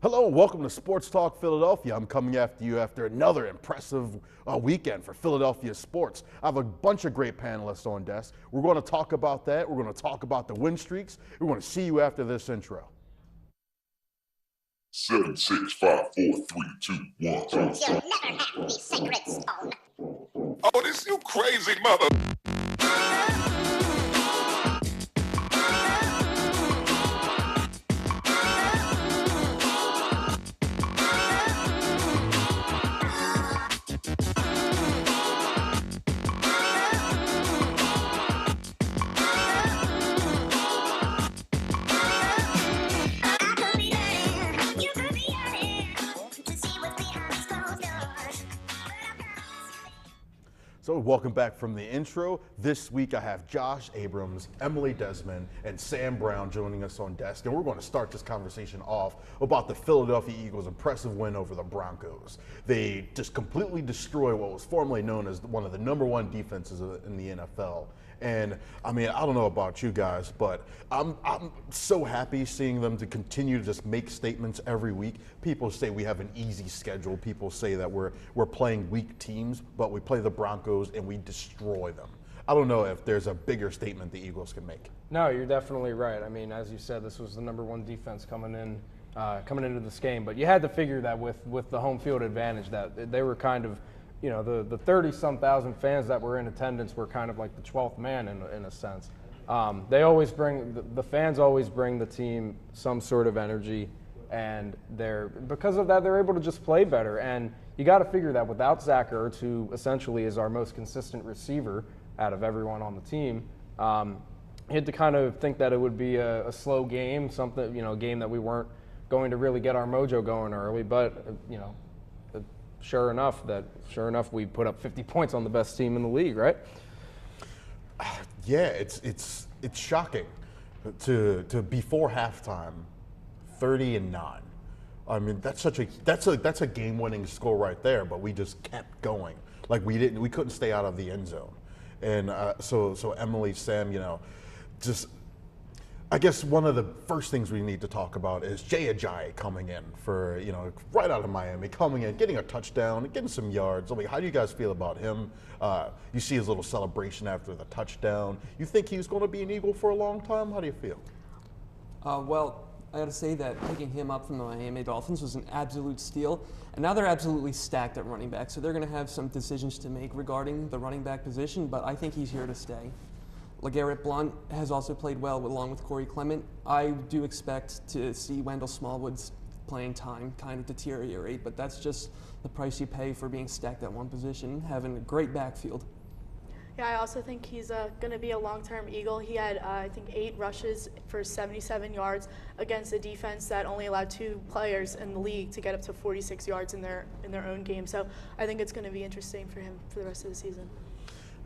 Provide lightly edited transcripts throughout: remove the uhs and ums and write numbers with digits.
Hello and welcome to Sports Talk Philadelphia. I'm coming after you after another impressive weekend for Philadelphia sports. I have a bunch of great panelists on desk. We're going to talk about that. We're going to talk about the win streaks. We're going to see you after this intro. 7, 6, 5, 4, 3, 2, 1. You'll never have the sacred stone. Oh, this you crazy mother. So welcome back from the intro. This week I have Josh Abrams, Emily Desmond, and Sam Brown joining us on desk. And we're going to start this conversation off about the Philadelphia Eagles' impressive win over the Broncos. They just completely destroyed what was formerly known as one of the #1 defenses in the NFL. And I mean, I don't know about you guys, but I'm so happy seeing them to continue to just make statements every week. People say we have an easy schedule. People say that we're playing weak teams, but we play the Broncos and we destroy them. I don't know if there's a bigger statement the Eagles can make. No, you're definitely right. I mean, as you said, this was the #1 defense coming into this game, but you had to figure that with the home field advantage that they were kind of, you know, the 30-some thousand fans that were in attendance were kind of like the 12th man in a sense. They always bring the fans always bring the team some sort of energy, and because of that they're able to just play better. And you got to figure that without Zach Ertz, who essentially is our most consistent receiver out of everyone on the team, you had to kind of think that it would be a slow game, something, you know, a game that we weren't going to really get our mojo going early, but you know. Sure enough, we put up 50 points on the best team in the league, right? Yeah, it's shocking to before halftime, 30-9. I mean, that's a game-winning score right there. But we just kept going, like we couldn't stay out of the end zone, and so Emily, Sam, you know, just. I guess one of the first things we need to talk about is Jay Ajayi coming in for, you know, right out of Miami, coming in, getting a touchdown, getting some yards. I mean, how do you guys feel about him? You see his little celebration after the touchdown. You think he's going to be an Eagle for a long time? How do you feel? Well, I got to say that picking him up from the Miami Dolphins was an absolute steal. And now they're absolutely stacked at running back, so they're going to have some decisions to make regarding the running back position, but I think he's here to stay. LeGarrette Blount has also played well along with Corey Clement. I do expect to see Wendell Smallwood's playing time kind of deteriorate, but that's just the price you pay for being stacked at one position, having a great backfield. Yeah, I also think he's going to be a long-term Eagle. He had, I think, 8 rushes for 77 yards against a defense that only allowed 2 players in the league to get up to 46 yards in their own game. So I think it's going to be interesting for him for the rest of the season.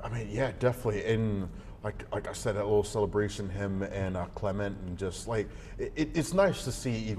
I mean, yeah, definitely. And like I said, that little celebration, him and Clement, and just like it's nice to see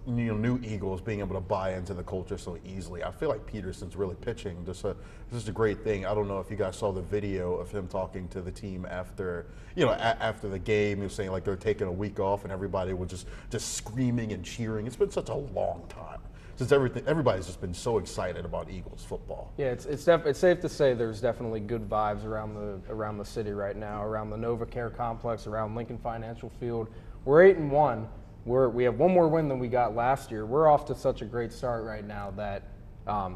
new Eagles being able to buy into the culture so easily. I feel like Peterson's really pitching just a great thing. I don't know if you guys saw the video of him talking to the team after, you know, after the game. He was saying like they're taking a week off and everybody was just screaming and cheering. It's been such a long time since everybody's just been so excited about Eagles football. Yeah, it's safe to say there's definitely good vibes around the city right now, around the NovaCare complex, around Lincoln Financial Field. We're 8-1. We have one more win than we got last year. We're off to such a great start right now that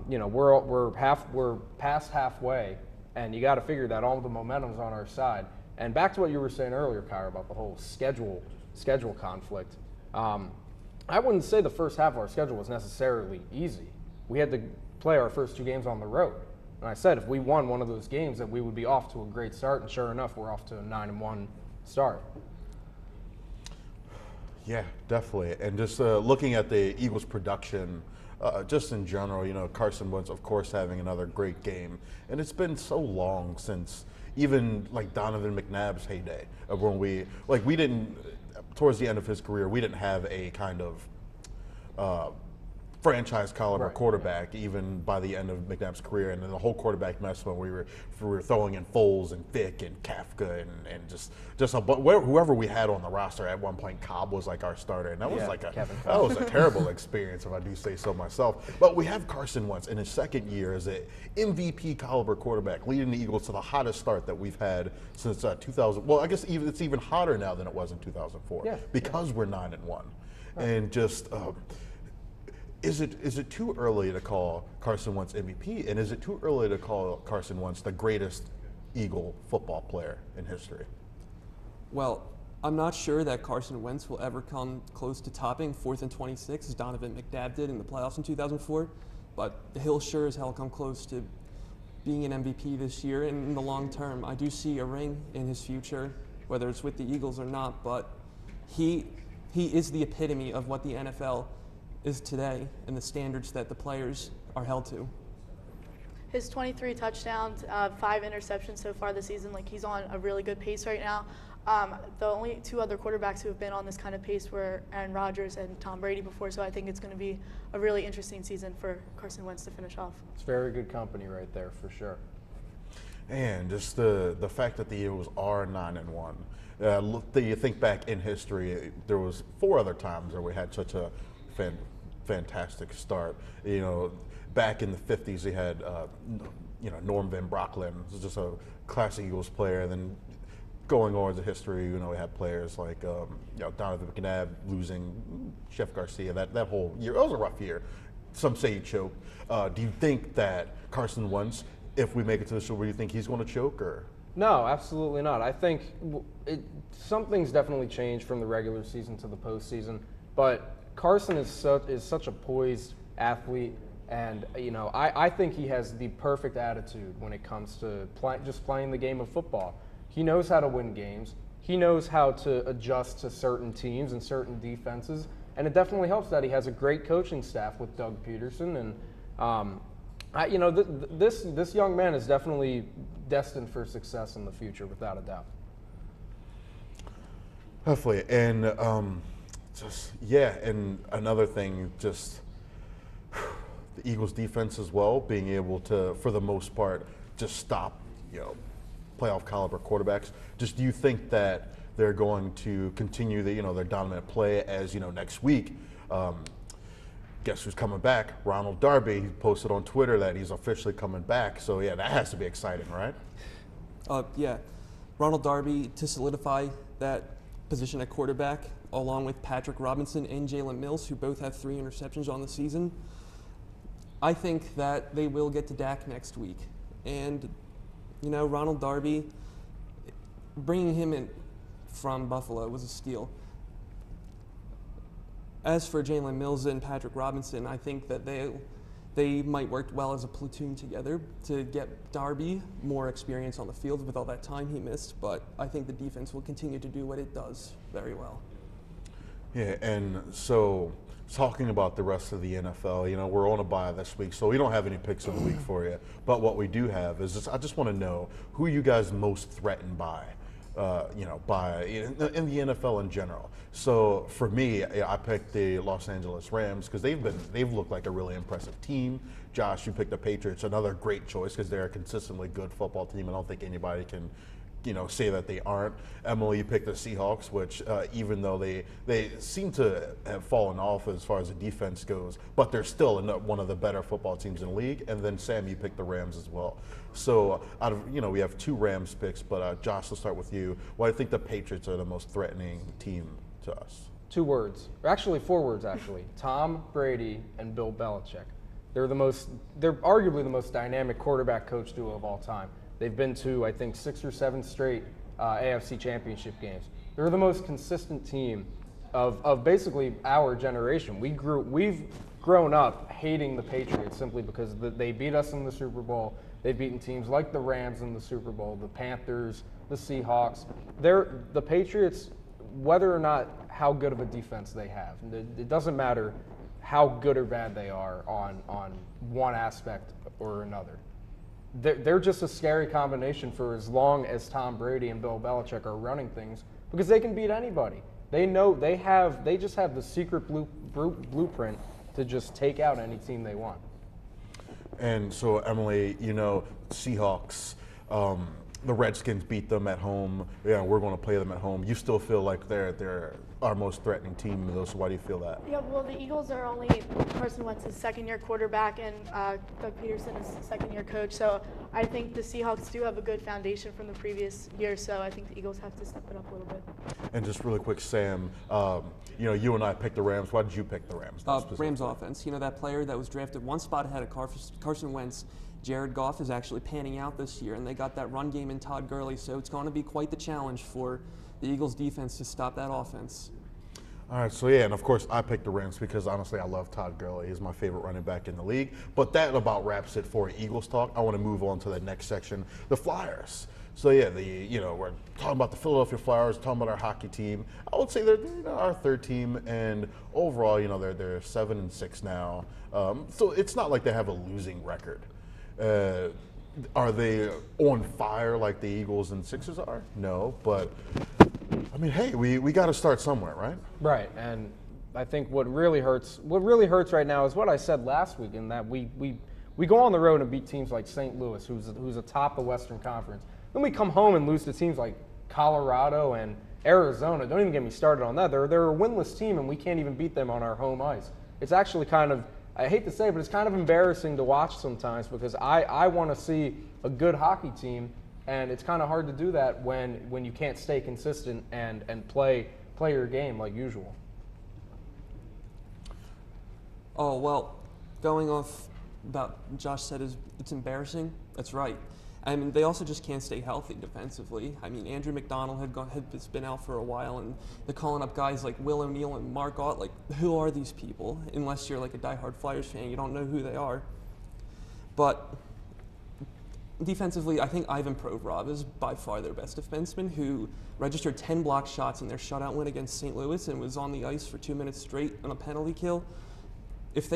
you know, we're past halfway, and you got to figure that all the momentum's on our side. And back to what you were saying earlier, Kyra, about the whole schedule conflict. I wouldn't say the first half of our schedule was necessarily easy. We had to play our first 2 games on the road. And I said if we won one of those games, that we would be off to a great start. And sure enough, we're off to a 9-1 start. Yeah, definitely. And just looking at the Eagles' production, just in general, you know, Carson Wentz, of course, having another great game. And it's been so long since even like Donovan McNabb's heyday of when we didn't. Towards the end of his career, we didn't have a kind of franchise caliber Right. quarterback even by the end of McNabb's career, and then the whole quarterback mess when we were throwing in Foles and Vick and Kafka and just whoever we had on the roster at one point. Cobb was like our starter, and that was that was a terrible experience if I do say so myself. But we have Carson Wentz in his second year as an MVP caliber quarterback, leading the Eagles to the hottest start that we've had since 2000. Well, I guess it's even hotter now than it was in 2004 because we're 9-1, and just. Is it too early to call Carson Wentz MVP, and is it too early to call Carson Wentz the greatest Eagle football player in history? Well, I'm not sure that Carson Wentz will ever come close to topping 4th and 26 as Donovan McNabb did in the playoffs in 2004, but he'll sure as hell come close to being an MVP this year. And in the long term, I do see a ring in his future, whether it's with the Eagles or not, but he is the epitome of what the NFL is today and the standards that the players are held to. His 23 touchdowns, 5 interceptions so far this season. Like, he's on a really good pace right now. The only 2 other quarterbacks who have been on this kind of pace were Aaron Rodgers and Tom Brady before, so I think it's going to be a really interesting season for Carson Wentz to finish off. It's very good company right there for sure. And just the fact that the Eagles are 9-1. You think back in history, there was 4 other times where we had such a fantastic start. You know, back in the 50s, they had Norm Van Brocklin, was just a classic Eagles player. And then going on to history, we had players like Donovan McNabb losing Chef Garcia. That whole year, it was a rough year. Some say he choked. Do you think that Carson Wentz, if we make it to the Super Bowl, do you think he's going to choke or? No, absolutely not. I think something's definitely changed from the regular season to the postseason, but Carson is such a poised athlete, and I think he has the perfect attitude when it comes to just playing the game of football. He knows how to win games. He knows how to adjust to certain teams and certain defenses, and it definitely helps that he has a great coaching staff with Doug Peterson. And this young man is definitely destined for success in the future, without a doubt. Definitely, and and another thing, just the Eagles' defense as well, being able to, for the most part, just stop playoff caliber quarterbacks. Just do you think that they're going to continue their dominant play as next week? Guess who's coming back? Ronald Darby. He posted on Twitter that he's officially coming back. So that has to be exciting, right? Ronald Darby to solidify that position at quarterback, along with Patrick Robinson and Jalen Mills, who both have 3 interceptions on the season. I think that they will get to Dak next week. And, Ronald Darby, bringing him in from Buffalo was a steal. As for Jalen Mills and Patrick Robinson, I think that they might work well as a platoon together to get Darby more experience on the field with all that time he missed, but I think the defense will continue to do what it does very well. Yeah, and so talking about the rest of the NFL, we're on a bye this week, so we don't have any picks of the week for you. But what we do have is I just want to know who you guys most threatened by, in the NFL in general. So for me, I picked the Los Angeles Rams because they've looked like a really impressive team. Josh, you picked the Patriots, another great choice because they're a consistently good football team. I don't think anybody can say that they aren't. Emily, you picked the Seahawks, which even though they seem to have fallen off as far as the defense goes, but they're still one of the better football teams in the league. And then Sam, you picked the Rams as well. So out of we have 2 Rams picks, but Josh, let's start with you. Why do you think the Patriots are the most threatening team to us? 2 words, or actually 4 words actually. Tom Brady and Bill Belichick. They're arguably the most dynamic quarterback coach duo of all time. They've been to, I think, 6 or 7 straight AFC championship games. They're the most consistent team of basically our generation. We've grown up hating the Patriots simply because they beat us in the Super Bowl. They've beaten teams like the Rams in the Super Bowl, the Panthers, the Seahawks. The Patriots, whether or not how good of a defense they have, it doesn't matter how good or bad they are on one aspect or another. They're just a scary combination for as long as Tom Brady and Bill Belichick are running things, because they can beat anybody. They know they just have the secret blueprint to just take out any team they want. And so, Emily, Seahawks, the Redskins beat them at home. Yeah, we're going to play them at home. You still feel like they're our most threatening team, though, so why do you feel that? Yeah, well, the Eagles are only Carson Wentz's second-year quarterback, and Doug Peterson is second-year coach. So I think the Seahawks do have a good foundation from the previous year. So I think the Eagles have to step it up a little bit. And just really quick, Sam, you and I picked the Rams. Why did you pick the Rams? Rams offense. That player that was drafted one spot ahead of Carson Wentz, Jared Goff, is actually panning out this year, and they got that run game in Todd Gurley. So it's going to be quite the challenge for the Eagles defense to stop that offense. All right, so yeah, and of course I picked the Rams because honestly I love Todd Gurley. He's my favorite running back in the league. But that about wraps it for Eagles talk. I want to move on to the next section, the Flyers. So yeah, we're talking about the Philadelphia Flyers, talking about our hockey team. I would say they're our third team, and overall, they're 7-6 now. So it's not like they have a losing record. Are they on fire like the Eagles and Sixers are? No, but I mean, hey, we got to start somewhere, right? Right, and I think what really hurts right now is what I said last week, in that we go on the road and beat teams like St. Louis, who's atop the Western Conference. Then we come home and lose to teams like Colorado and Arizona. Don't even get me started on that. They're a winless team, and we can't even beat them on our home ice. It's actually kind of, I hate to say it, but it's kind of embarrassing to watch sometimes, because I want to see a good hockey team, and it's kind of hard to do that when you can't stay consistent and play your game like usual. Oh, well, going off about Josh said it's embarrassing. That's right. I mean, they also just can't stay healthy defensively. I mean, Andrew McDonald had been out for a while, and they're calling up guys like Will O'Neill and Mark Ott. Like, who are these people? Unless you're like a diehard Flyers fan, you don't know who they are. But defensively, I think Ivan Provorov is by far their best defenseman, who registered 10 blocked shots in their shutout win against St. Louis and was on the ice for 2 minutes straight on a penalty kill. If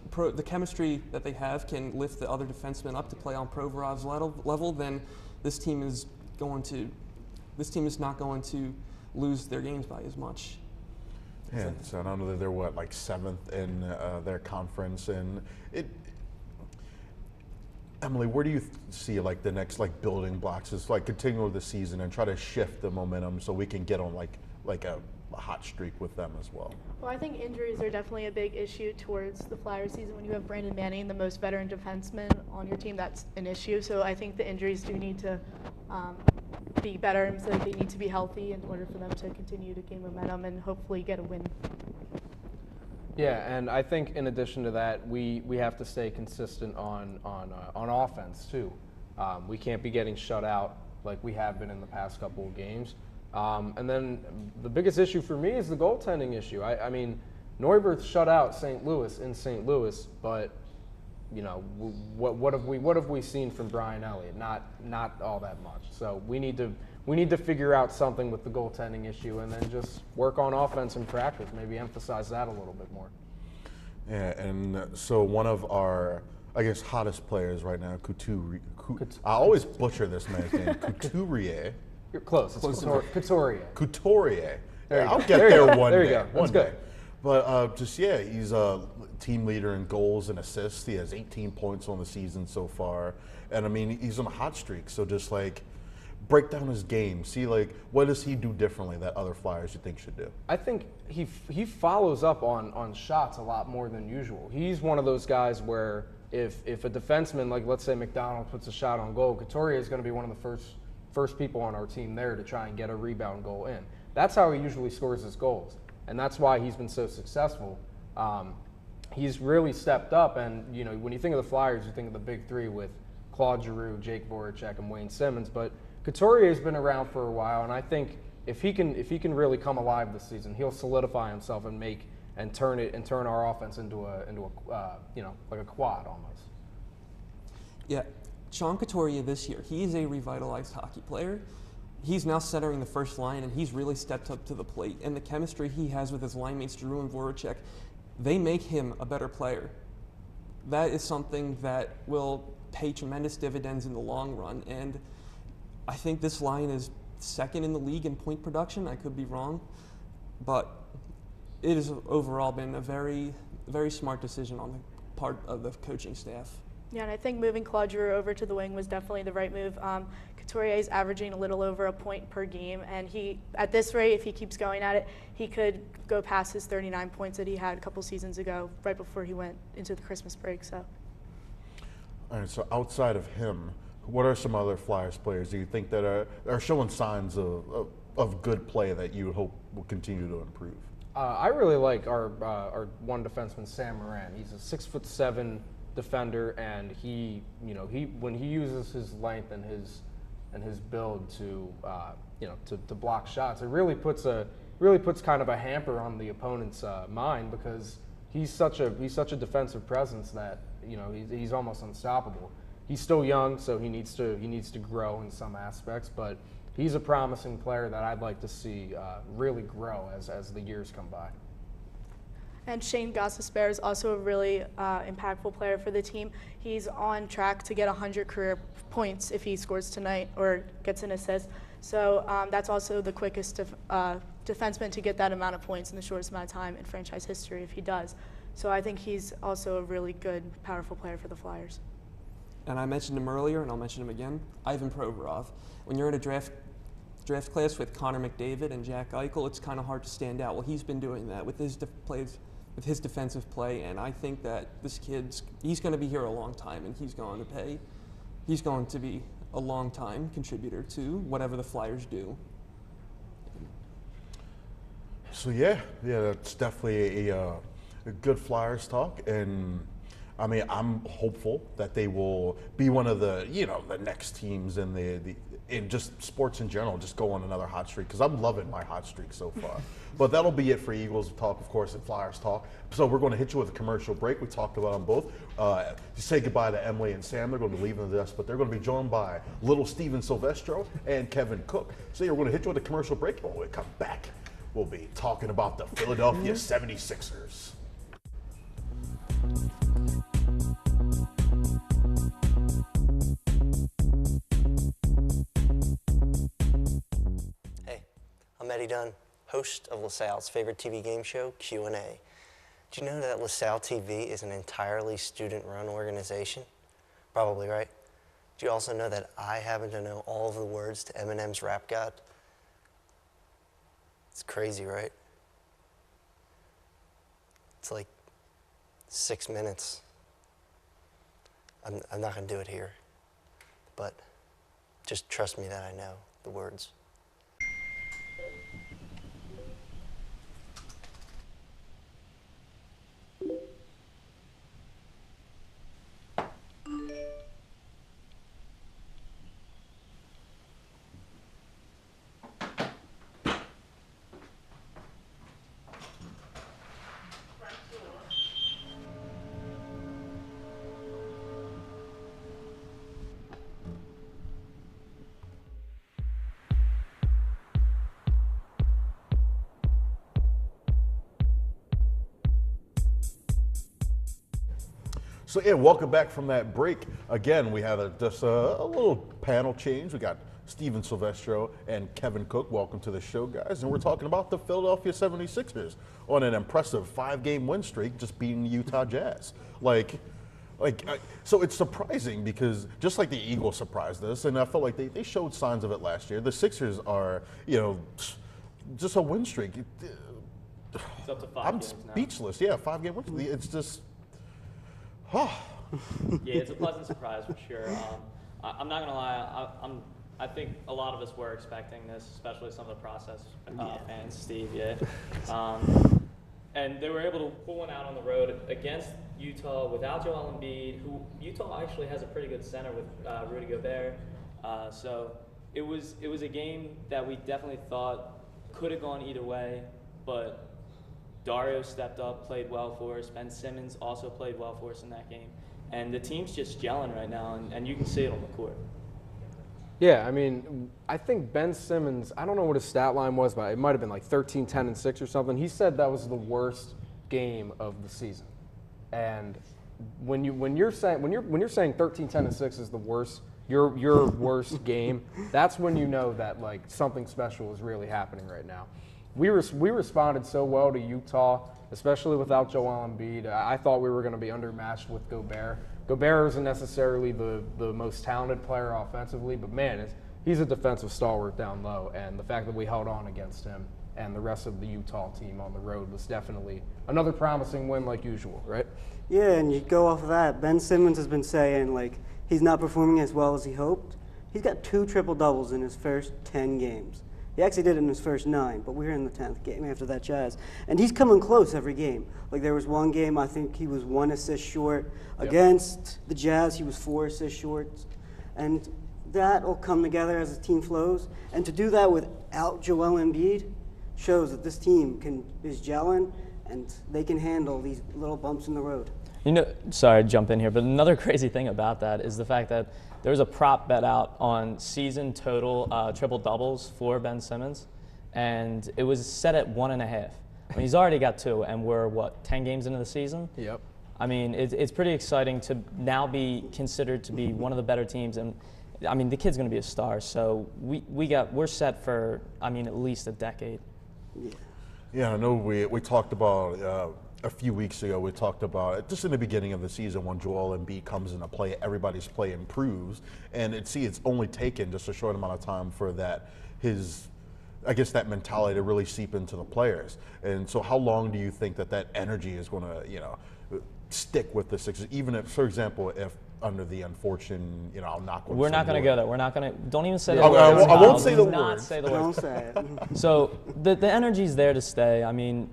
the chemistry that they have can lift the other defensemen up to play on Provorov's level, then this team is not going to lose their games by as much. Yeah, so I don't know that they're like 7th in their conference, and Emily, where do you see like the next building blocks is continue the season and try to shift the momentum so we can get on like a hot streak with them as well? Well, I think injuries are definitely a big issue towards the Flyers season. When you have Brandon Manning, the most veteran defenseman on your team, that's an issue. So I think the injuries do need to be better, and so they need to be healthy in order for them to continue to gain momentum and hopefully get a win. Yeah, and I think in addition to that, we have to stay consistent on offense too. We can't be getting shut out like we have been in the past couple of games. And then the biggest issue for me is the goaltending issue. I mean, Neuwirth shut out St. Louis in St. Louis, but what have we seen from Brian Elliott? Not all that much. So we need to figure out something with the goaltending issue, and then just work on offense in practice. Maybe emphasize that a little bit more. Yeah, and so one of our, I guess, hottest players right now, I always butcher this man's name, Couturier. You're close. It's Couturier. Couturier. Yeah, I'll get there one there day. You go. One That's day. But he's a team leader in goals and assists. He has 18 points on the season so far, and I mean he's on a hot streak. So just break down his game. See what does he do differently that other Flyers you think should do? I think he follows up on shots a lot more than usual. He's one of those guys where if a defenseman, like let's say McDonald, puts a shot on goal, Couturier is going to be one of the first people on our team there to try and get a rebound goal in. That's how he usually scores his goals, and that's why he's been so successful. He's really stepped up, and when you think of the Flyers, you think of the big three with Claude Giroux, Jake Voracek, and Wayne Simmons. But Couturier has been around for a while, and I think if he can really come alive this season, he'll solidify himself and turn our offense into a quad almost. Yeah. Sean Couturier this year, he's a revitalized hockey player. He's now centering the first line, and he's really stepped up to the plate. And the chemistry he has with his line mates, Giroux and Voracek, they make him a better player. That is something that will pay tremendous dividends in the long run. And I think this line is second in the league in point production. I could be wrong. But it has overall been a very, very smart decision on the part of the coaching staff. Yeah, and I think moving Claude Giroux over to the wing was definitely the right move. Couturier is averaging a little over a point per game, and he, at this rate, if he keeps going at it, he could go past his 39 points that he had a couple seasons ago, right before he went into the Christmas break. So. All right, so outside of him, what are some other Flyers players do you think that are showing signs of good play that you hope will continue to improve? I really like our one defenseman, Sam Morin. He's a 6'7" defender, and he when he uses his length and his build to to block shots, it really puts kind of a hamper on the opponent's mind, because he's such a defensive presence that he's almost unstoppable. He's still young, so he needs to grow in some aspects, but he's a promising player that I'd like to see really grow as the years come by. And Shane Gostisbehere is also a really impactful player for the team. He's on track to get 100 career points if he scores tonight or gets an assist. So that's also the quickest defenseman to get that amount of points in the shortest amount of time in franchise history if he does. So I think he's also a really good, powerful player for the Flyers. And I mentioned him earlier, and I'll mention him again, Ivan Provorov. When you're in a draft class with Connor McDavid and Jack Eichel, it's kind of hard to stand out. Well, he's been doing that with his defensive play, and I think that this he's going to be here a long time, and he's going to be a long time contributor to whatever the Flyers do. So yeah, that's definitely a good Flyers talk, and I mean, I'm hopeful that they will be one of the the next teams in just sports in general, just go on another hot streak, because I'm loving my hot streak so far. But that'll be it for Eagles Talk, of course, and Flyers Talk. So we're going to hit you with a commercial break. We talked about them both. Say goodbye to Emily and Sam. They're going to be leaving the desk, but they're going to be joined by little Steven Silvestro and Kevin Cook. So we're going to hit you with a commercial break. When we come back, we'll be talking about the Philadelphia 76ers. Hey, I'm Eddie Dunn, host of LaSalle's favorite TV game show, Q&A. Do you know that LaSalle TV is an entirely student-run organization? Probably, right? Do you also know that I happen to know all of the words to Eminem's Rap God? It's crazy, right? It's like 6 minutes. I'm not going to do it here, but just trust me that I know the words. So yeah, welcome back from that break. Again, we have just a little panel change. We got Steven Silvestro and Kevin Cook. Welcome to the show, guys. And we're talking about the Philadelphia 76ers on an impressive 5-game win streak, just beating the Utah Jazz. So it's surprising because just like the Eagles surprised us, and I felt like they showed signs of it last year. The Sixers are, just a win streak. It's up to 5 I'm games now. speechless. Yeah, 5-game win streak. It's just. Yeah, it's a pleasant surprise for sure. I'm not gonna lie. I think a lot of us were expecting this, especially some of the process fans, Steve. Yeah. And they were able to pull one out on the road against Utah without Joel Embiid, who Utah actually has a pretty good center with Rudy Gobert. So it was a game that we definitely thought could have gone either way, but Dario stepped up, played well for us. Ben Simmons also played well for us in that game. And the team's just gelling right now, and you can see it on the court. Yeah, I mean, I think Ben Simmons, I don't know what his stat line was, but it might have been like 13, 10, and 6 or something. He said that was the worst game of the season. And when you're saying 13, 10, and 6 is the worst, your worst game, that's when you know that like something special is really happening right now. we responded so well to Utah, especially without Joel Embiid. I thought we were going to be undermatched with Gobert. Gobert isn't necessarily the most talented player offensively, but man, he's a defensive stalwart down low, and the fact that we held on against him and the rest of the Utah team on the road was definitely another promising win like usual, right? Yeah, and you go off of that. Ben Simmons has been saying, like, he's not performing as well as he hoped. He's got 2 triple-doubles in his first 10 games. He actually did it in his first 9, but we're in the 10th game after that Jazz. And he's coming close every game. Like, there was one game, I think he was 1 assist short. Against the Jazz, he was 4 assists short. And that will come together as the team flows. And to do that without Joel Embiid shows that this team is gelling and they can handle these little bumps in the road. You know, sorry to jump in here, but another crazy thing about that is the fact that there was a prop bet out on season total triple doubles for Ben Simmons, and it was set at 1.5. I mean, he's already got 2, and we're 10 games into the season? Yep. I mean, it's pretty exciting to now be considered to be one of the better teams, and I mean, the kid's going to be a star. So we're set for, I mean, at least a decade. Yeah, I know we talked about a few weeks ago. We talked about just in the beginning of the season when Joel Embiid comes into play, everybody's play improves, and it's only taken just a short amount of time for that that mentality to really seep into the players. And so, how long do you think that energy is going to stick with the Sixers? Even if, for example, if under the unfortunate, I'll knock on. We're not going to go there. We're not going to. Don't even say the word. I won't say the word. Not say the word. Don't say it. So the energy's there to stay. I mean,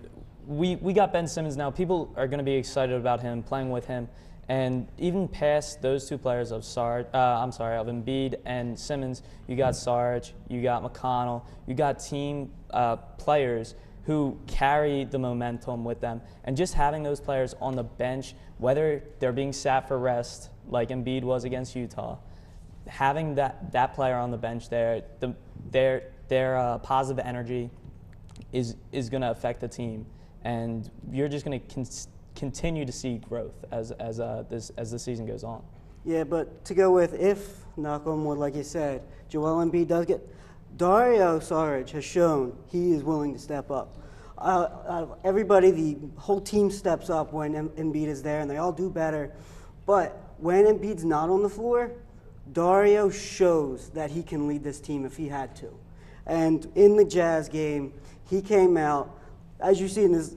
we got Ben Simmons now. People are going to be excited about him, playing with him, and even past those 2 players of of Embiid and Simmons, you got Sarge, you got McConnell, you got team players who carry the momentum with them, and just having those players on the bench, whether they're being sat for rest like Embiid was against Utah, having that player on the bench there, their positive energy is going to affect the team, and you're just going to continue to see growth as the season goes on. Yeah, but to go with, if, knock on wood, like you said, Joel Embiid does get, Dario Saric has shown he is willing to step up. Everybody, the whole team steps up when Embiid is there, and they all do better. But when Embiid's not on the floor, Dario shows that he can lead this team if he had to. And in the Jazz game, he came out, as you see in his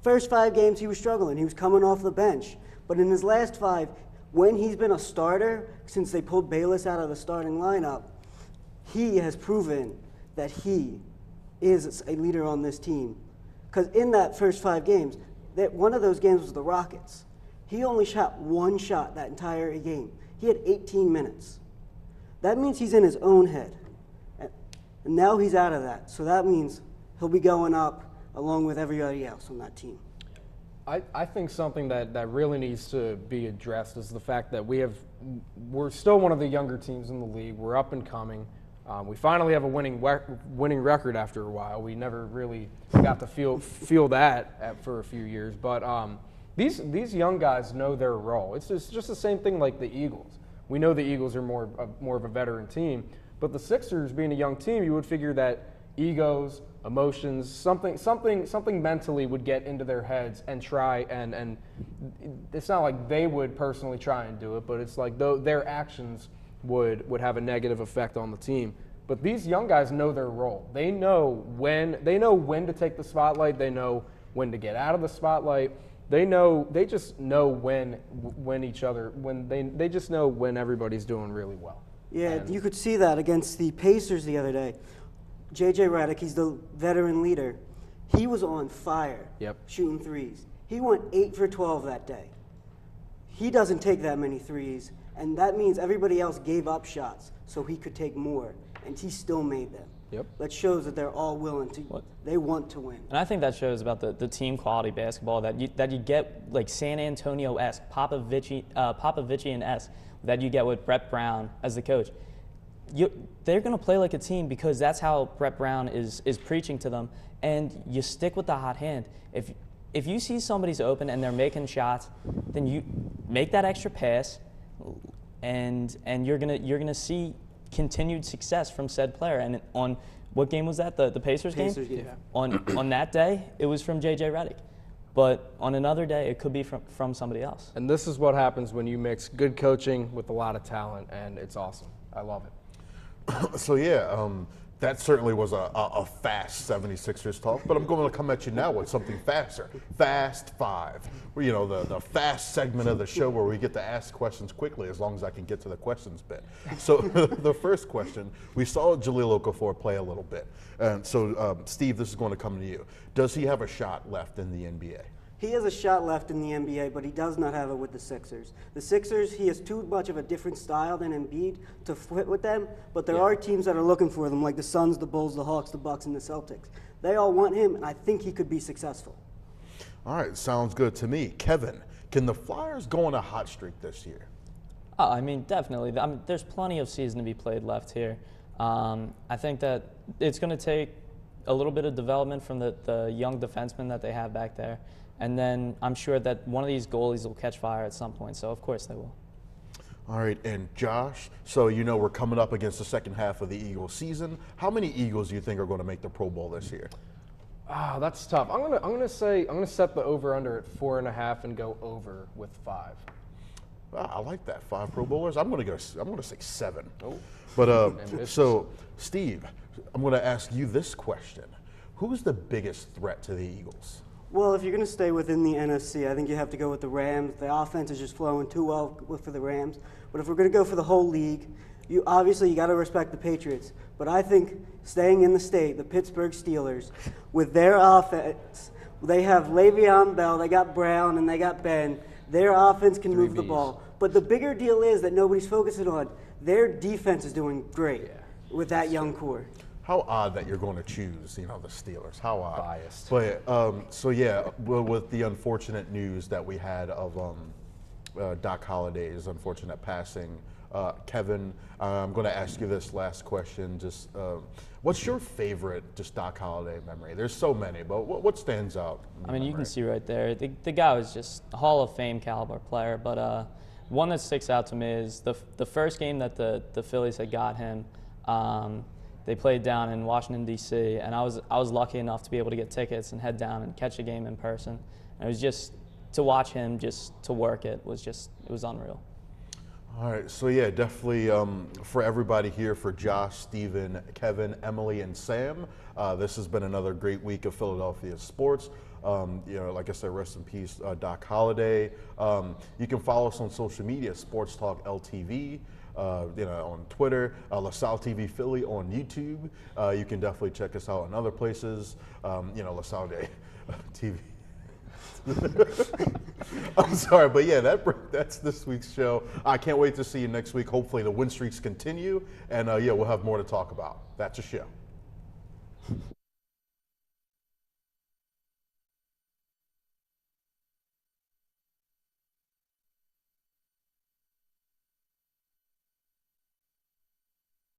first 5 games, he was struggling. He was coming off the bench. But in his last 5, when he's been a starter, since they pulled Bayless out of the starting lineup, he has proven that he is a leader on this team. Because in that first 5 games, one of those games was the Rockets. He only shot 1 shot that entire game. He had 18 minutes. That means he's in his own head. And now he's out of that. So that means he'll be going up along with everybody else on that team. I think something that really needs to be addressed is the fact that we're still one of the younger teams in the league. We're up and coming. We finally have a winning record after a while. We never really got to feel that for a few years. But these young guys know their role. It's just the same thing like the Eagles. We know the Eagles are more of a veteran team, but the Sixers, being a young team, you would figure that egos, emotions, something mentally would get into their heads and try and it's not like they would personally try and do it, but it's like their actions would have a negative effect on the team. But these young guys know their role. They know when to take the spotlight. They know when to get out of the spotlight. They just know when they just know when everybody's doing really well. Yeah, you could see that against the Pacers the other day. J.J. Redick, he's the veteran leader. He was on fire, shooting threes. He went 8 for 12 that day. He doesn't take that many threes, and that means everybody else gave up shots so he could take more, and he still made them. Yep. That shows that they're all willing to. They want to win. And I think that shows about the team quality basketball that you get, like San Antonio-esque, Popovichian-esque, that you get with Brett Brown as the coach. They're going to play like a team because that's how Brett Brown is preaching to them, and you stick with the hot hand. If you see somebody's open and they're making shots, then you make that extra pass, and you're gonna see continued success from said player. And what game was that? The Pacers game? Pacers game. On that day, it was from J.J. Redick. But on another day, it could be from somebody else. And this is what happens when you mix good coaching with a lot of talent, and it's awesome. I love it. So yeah, that certainly was a fast 76ers talk, but I'm going to come at you now with something faster. Fast Five. Well, you know, the fast segment of the show where we get to ask questions quickly as long as I can get to the questions bit. So the first question, we saw Jahlil Okafor play a little bit. And so Steve, this is going to come to you. Does he have a shot left in the NBA? He has a shot left in the NBA, but he does not have it with the Sixers. The Sixers, he has too much of a different style than Embiid to fit with them, but there are teams that are looking for them, like the Suns, the Bulls, the Hawks, the Bucks, and the Celtics. They all want him, and I think he could be successful. All right, sounds good to me. Kevin, can the Flyers go on a hot streak this year? Oh, I mean, definitely. I mean, there's plenty of season to be played left here. I think that it's going to take a little bit of development from the young defensemen that they have back there. And then I'm sure that one of these goalies will catch fire at some point. So, of course, they will. All right, and Josh, so you know we're coming up against the second half of the Eagles season. How many Eagles do you think are going to make the Pro Bowl this year? Ah, that's tough. I'm gonna set the over/under at 4.5 and go over with 5. I like that. 5 Pro Bowlers. I'm going to say 7. Oh. But so Steve, I'm going to ask you this question: who's the biggest threat to the Eagles? Well, if you're going to stay within the NFC, I think you have to go with the Rams. The offense is just flowing too well for the Rams. But if we're going to go for the whole league, you got to respect the Patriots. But I think staying in the state, the Pittsburgh Steelers, with their offense, they have Le'Veon Bell, they got Brown, and they got Ben. Their offense can move the ball. But the bigger deal is that nobody's focusing on their defense is doing great with that young core. How odd that you're going to choose, the Steelers. How odd. Biased. But so yeah, with the unfortunate news that we had of Doc Holliday's unfortunate passing, Kevin, I'm going to ask you this last question. Just what's your favorite Doc Holliday memory? There's so many, but what stands out? I mean, you can see right there, the guy was just a Hall of Fame caliber player. But one that sticks out to me is the first game that the Phillies had got him. They played down in Washington, D.C., and I was lucky enough to be able to get tickets and head down and catch a game in person. And it was just, to watch him just to work it was unreal. All right, so yeah, definitely for everybody here, for Josh, Steven, Kevin, Emily, and Sam, this has been another great week of Philadelphia sports. Like I said, rest in peace, Doc Holliday. You can follow us on social media, SportsTalk LTV. On Twitter, LaSalle TV Philly on YouTube. You can definitely check us out in other places. LaSalle TV. I'm sorry, but yeah, that's this week's show. I can't wait to see you next week. Hopefully the win streaks continue, and we'll have more to talk about. That's a show.